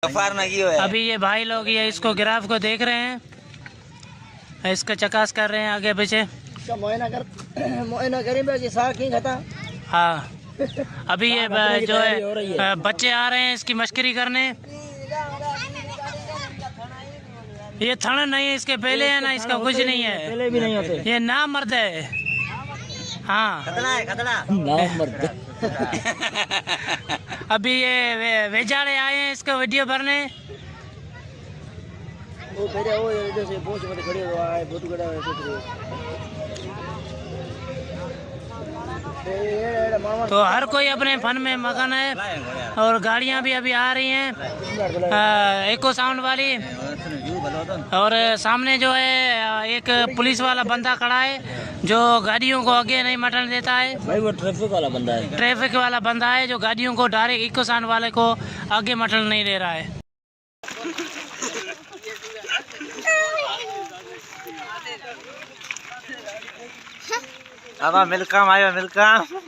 अभी ये भाई लोग ये इसको गिराफ को देख रहे हैं, इसका चकास कर रहे हैं आगे पीछे। हाँ, अभी ये जो है बच्चे आ रहे हैं इसकी मश्करी करने। ये थड़ नहीं है, इसके पहले है ना, इसका कुछ नहीं है, पहले भी नहीं होते, ये ना मर्द है। हाँ, खतरा ना मर्द। अभी ये वेजाड़े आए हैं इसका वीडियो भरने। तो हर कोई अपने फन में मगन है और गाड़ियां भी अभी आ रही हैं एको साउंड वाली। और सामने जो है एक पुलिस वाला बंदा खड़ा है जो गाड़ियों को आगे नहीं मटने देता है। भाई वो ट्रैफिक वाला बंदा है, ट्रैफिक वाला बंदा है जो गाड़ियों को डायरेक्ट इको साउंड वाले को आगे मटने नहीं दे रहा है। अब मिलकम आयो, मिलकम आयो।